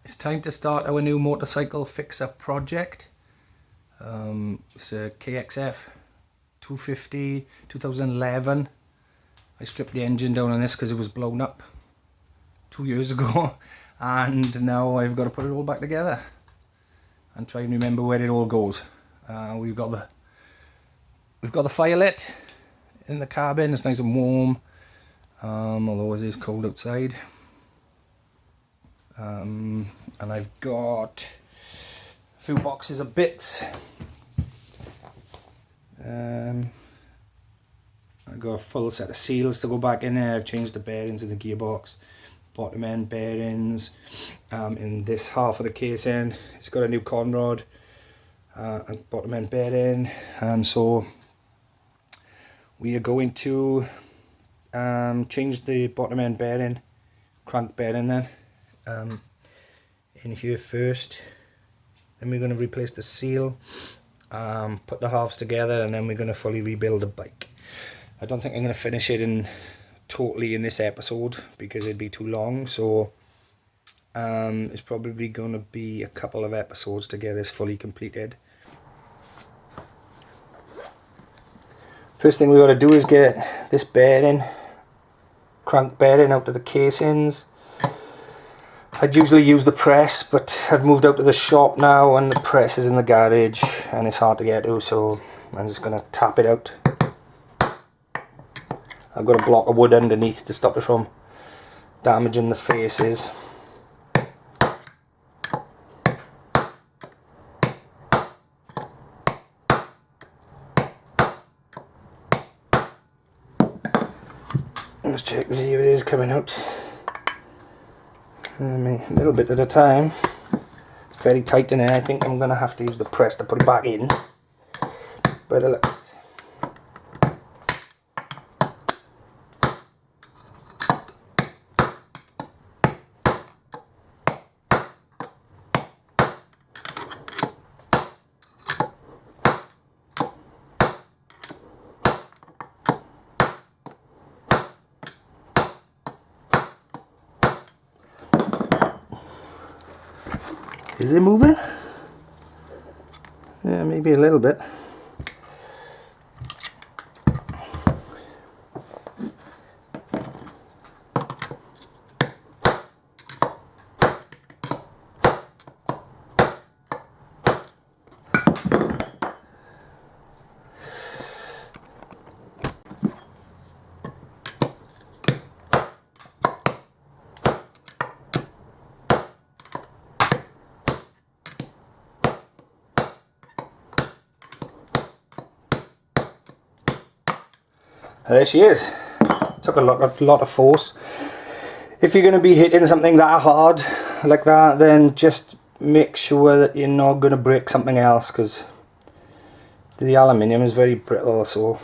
It's time to start our new motorcycle fix-up project. It's a KXF250 2011. I stripped the engine down on this because it was blown up 2 years ago, and now I've got to put it all back together and try and remember where it all goes. We've got the fire lit in the cabin. It's nice and warm, although it is cold outside. And I've got a few boxes of bits. I've got a full set of seals to go back in there. I've changed the bearings of the gearbox, bottom end bearings. In this half of the casing, it's got a new con rod and bottom end bearing. So we are going to change the bottom end bearing, crank bearing then. In here first, then we're going to replace the seal, put the halves together, and then we're going to fully rebuild the bike. I don't think I'm going to finish it totally in this episode because it'd be too long, so it's probably going to be a couple of episodes to get this fully completed. First thing we got to do is get this bearing, crank bearing, out of the casings. I'd usually use the press, but I've moved out to the shop now and the press is in the garage and it's hard to get to, so I'm just going to tap it out. I've got a block of wood underneath to stop it from damaging the faces. Let's check to see if it is coming out. A little bit at a time. It's very tight in there. I think I'm going to have to use the press to put it back in by the looks. Is it moving? Yeah, maybe a little bit. There she is. Took a lot of force. If you're going to be hitting something that hard like that, then just make sure that you're not going to break something else, because the aluminium is very brittle, so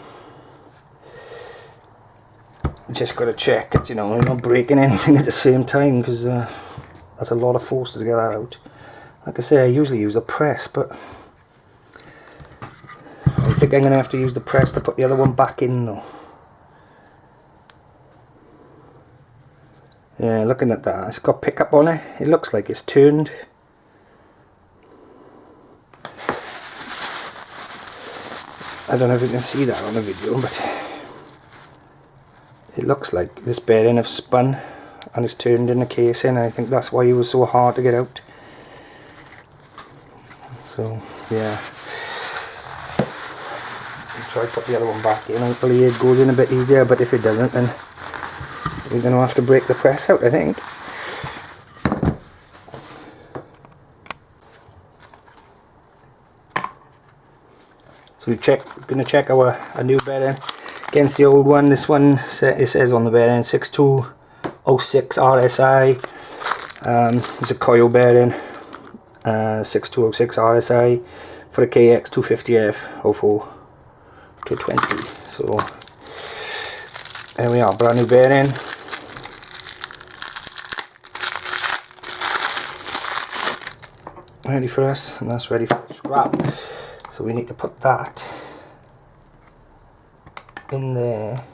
just got to check that, you know, you're not breaking anything at the same time, because that's a lot of force to get that out. Like I say, I usually use a press, but I think I'm going to have to use the press to put the other one back in though. Yeah, looking at that, it's got pickup on it. It looks like it's turned. I don't know if you can see that on the video, but it looks like this bearing has spun and it's turned in the casing, and I think that's why it was so hard to get out. So yeah, I'll try to put the other one back in. Hopefully it goes in a bit easier, but if it doesn't, then we're going to have to break the press out, I think. So we're going to check our new bearing against the old one. This one, it says on the bearing 6206 RSI. It's a coil bearing, 6206 RSI for the KX250F 04 to 20. So there we are, brand new bearing. Ready for us, and that's ready for scrap. So we need to put that in there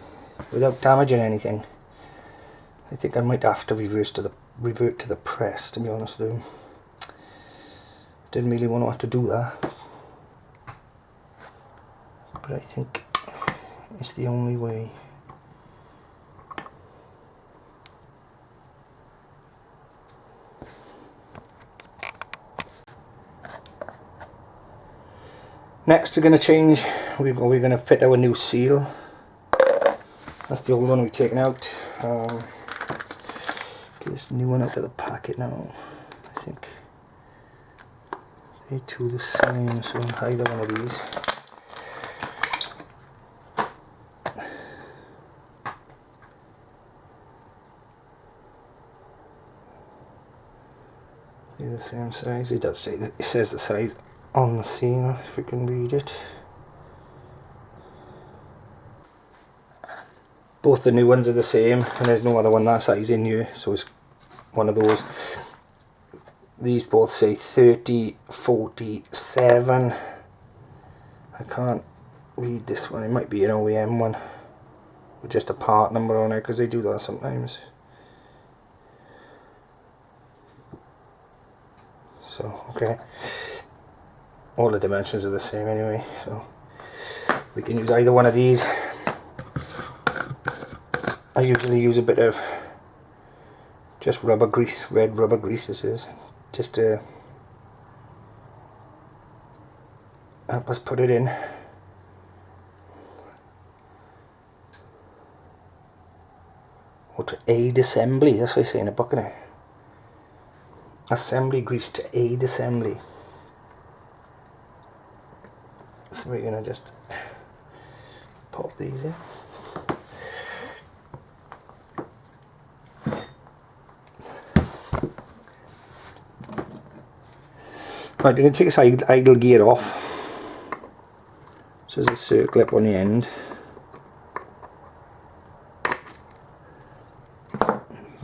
without damaging anything. I think I might have to revert to the press, to be honest though. Didn't really want to have to do that, but I think it's the only way. Next we're going to change, we're going to fit our new seal. That's the old one we've taken out. Get this new one out of the packet now. I think they two the same, so either one of these. They're the same size. It does say that, it says the size on the seal if we can read it. Both the new ones are the same, and there's no other one that size in here, so it's one of those. These both say 3047. I can't read this one. It might be an OEM one with just a part number on it, because they do that sometimes. So okay, all the dimensions are the same anyway, so we can use either one of these. I usually use a bit of just rubber grease, red rubber grease this is, just to help us put it in. Or to aid assembly, that's what I say in the book, isn't it? Assembly grease to aid assembly. So we're going to just pop these in. Right, I'm going to take this idle gear off. So there's a circle up on the end.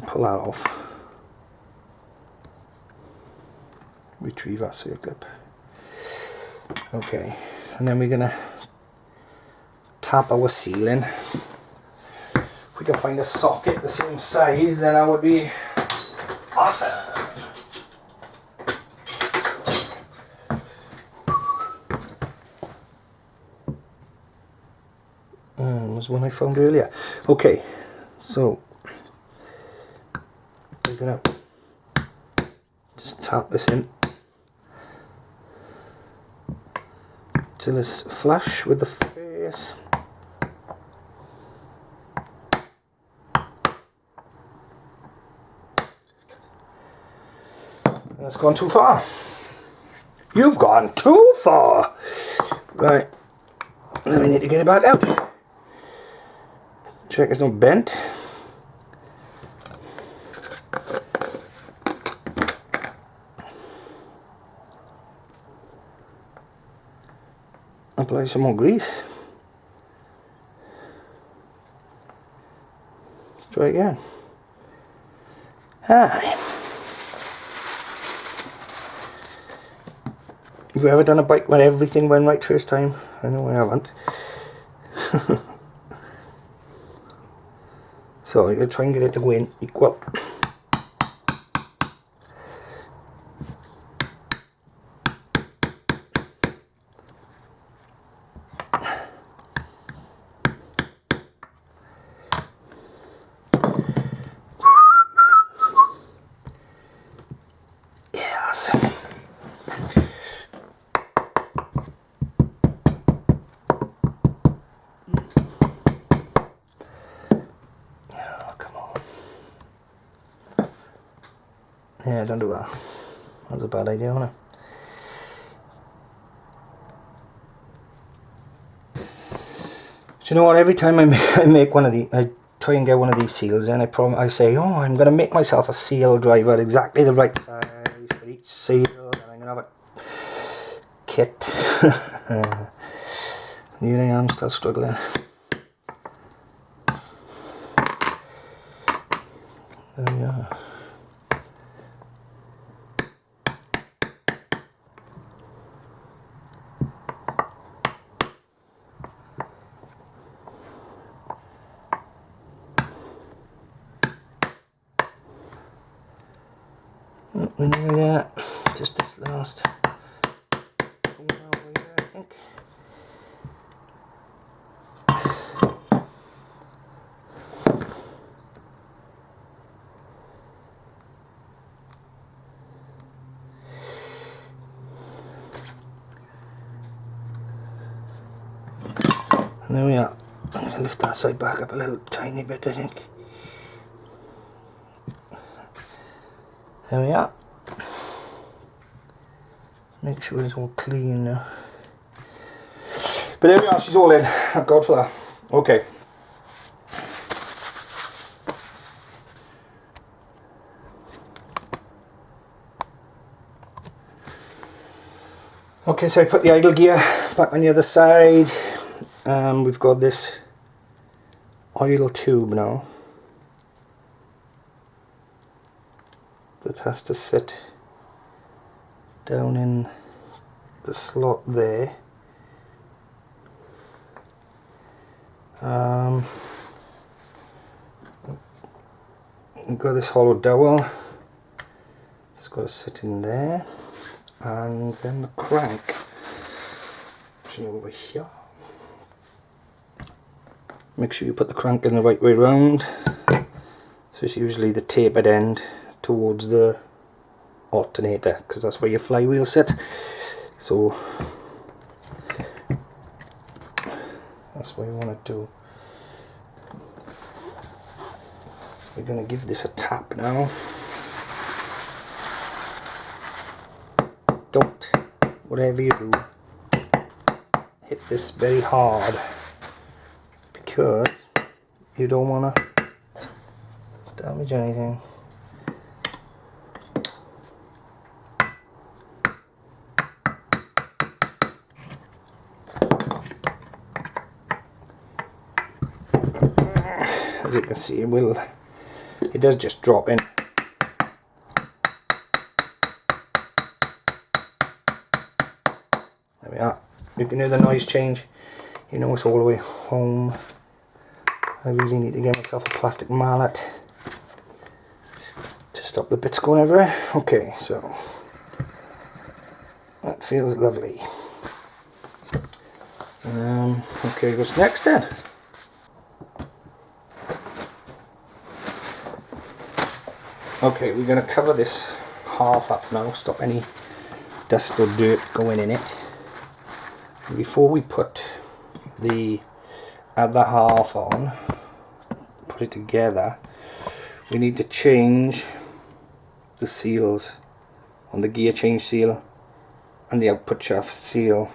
Pull that off. Retrieve that circle up. Okay, and then we're going to tap our seal in. If we can find a socket the same size, then that would be awesome. Was one I found earlier. Okay, so we're gonna just tap this in till it's flush with the face. That's gone too far. You've gone too far. Right, then we need to get it back out. Check it's not bent. Apply some more grease. Try again. Aye. Have you ever done a bike when everything went right first time? I know I haven't. So you're trying to get it to go in equal. Yes. Yeah, don't do that. That was a bad idea, wasn't it? So you know what? Every time I make one of these, I try and get one of these seals, and I say, oh, I'm going to make myself a seal driver exactly the right size for each seal, and I'm going to have a kit. Here I am, still struggling. There we are. We're nearly there. Just this last And there we are. I'm going to lift that side back up a little tiny bit, I think. There we are. Make sure it's all clean now. But there we are, she's all in. Thank God for that. Okay. Okay, so I put the idle gear back on the other side. We've got this oil tube now that has to sit down in the slot there. We've got this hollow dowel. It's got to sit in there. And then the crank, actually over here. Make sure you put the crank in the right way round. So it's usually the tapered end towards the alternator, because that's where your flywheel sits. So that's what you want to do. We're going to give this a tap now. Don't, whatever you do, hit this very hard, because you don't want to damage anything. As you can see, it does just drop in. There we are. You can hear the noise change. You know it's all the way home. I really need to get myself a plastic mallet to stop the bits going everywhere. Okay, so that feels lovely. Okay, what's next then? Okay, we're going to cover this half up now, stop any dust or dirt going in it. And before we put the other half on, put it together, we need to change the seals on the gear change seal and the output shaft seal.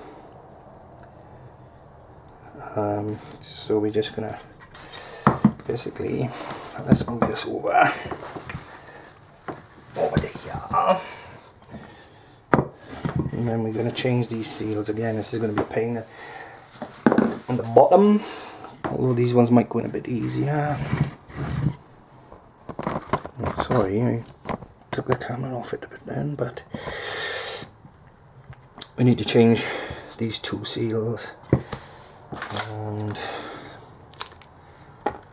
So we're just going to basically, let's move this over there. And then we're going to change these seals again. This is going to be a pain on the bottom, although these ones might go in a bit easier. Sorry, I took the camera off it a bit then, but we need to change these two seals. And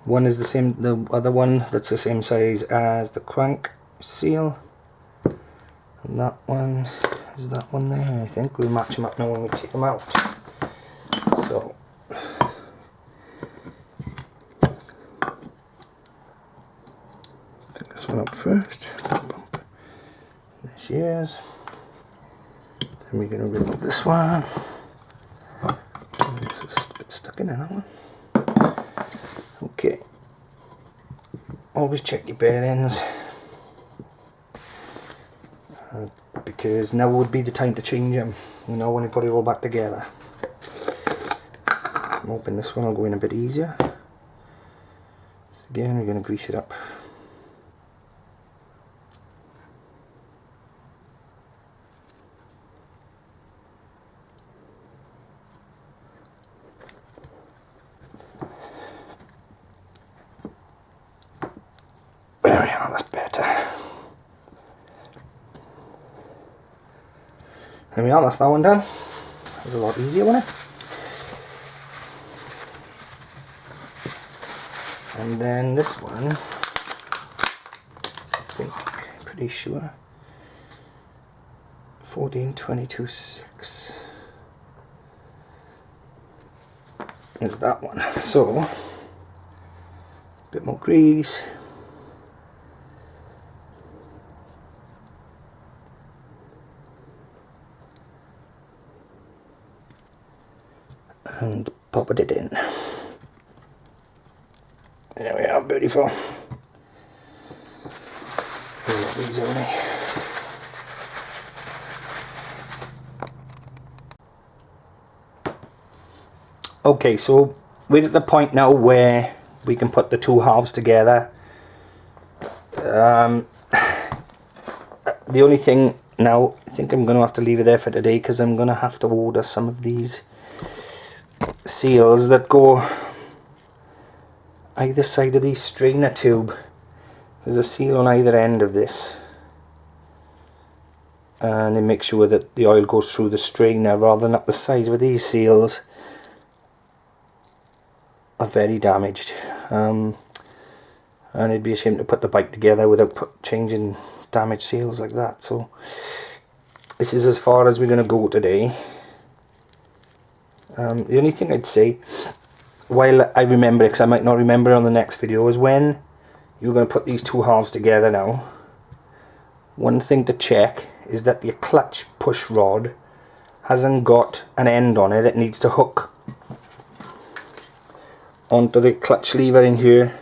one is the same, the other one that's the same size as the crank seal, and that one is that one there. I think we'll match them up now when we take them out. So pick this one up first. There she is. Then we're going to remove this one. It's a bit stuck in there, that one. Okay. Always check your bearings, because now would be the time to change them, you know, when you put it all back together. I'm hoping this one will go in a bit easier. So again, we're going to grease it up. There we are, that's better. There we are, that's that one done. That was a lot easier, wasn't it? And then this one, I think, pretty sure, 14-22-6 is that one. So, a bit more grease. And popping it in. There we are, beautiful. These only. Okay, so we're at the point now where we can put the two halves together. The only thing now, I think I'm going to have to leave it there for today, because I'm going to have to order some of these seals that go either side of the strainer tube. There's a seal on either end of this, and it makes sure that the oil goes through the strainer rather than up the sides, where these seals are very damaged. And it'd be a shame to put the bike together without changing damaged seals like that. So this is as far as we're going to go today. The only thing I'd say, while I remember it, because I might not remember it on the next video, is when you're going to put these two halves together now, one thing to check is that your clutch push rod hasn't got an end on it that needs to hook onto the clutch lever in here.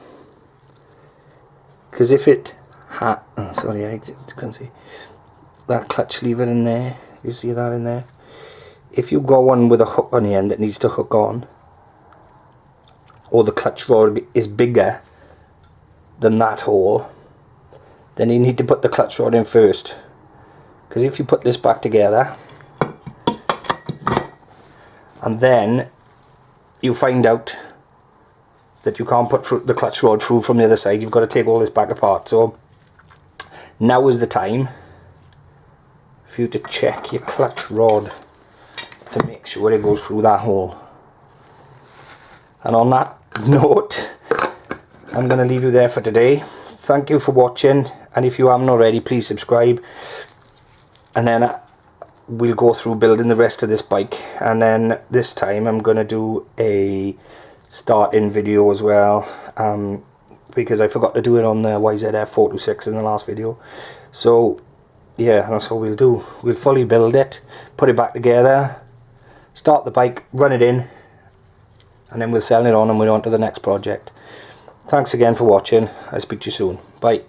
Because if it had, oh, sorry, I can't see that clutch lever in there, you see that in there? If you got one with a hook on the end that needs to hook on, or the clutch rod is bigger than that hole, then you need to put the clutch rod in first. Because if you put this back together and then you find out that you can't put the clutch rod through from the other side, you've got to take all this back apart. So now is the time for you to check your clutch rod to make sure it goes through that hole. And on that note, I'm going to leave you there for today. Thank you for watching, and if you haven't already, please subscribe, and then we'll go through building the rest of this bike. And then this time I'm going to do a start-in video as well, because I forgot to do it on the KXF250 in the last video. So yeah, that's what we'll do. We'll fully build it, put it back together, start the bike, run it in, and then we'll sell it on and we're on to the next project. Thanks again for watching. I'll speak to you soon. Bye.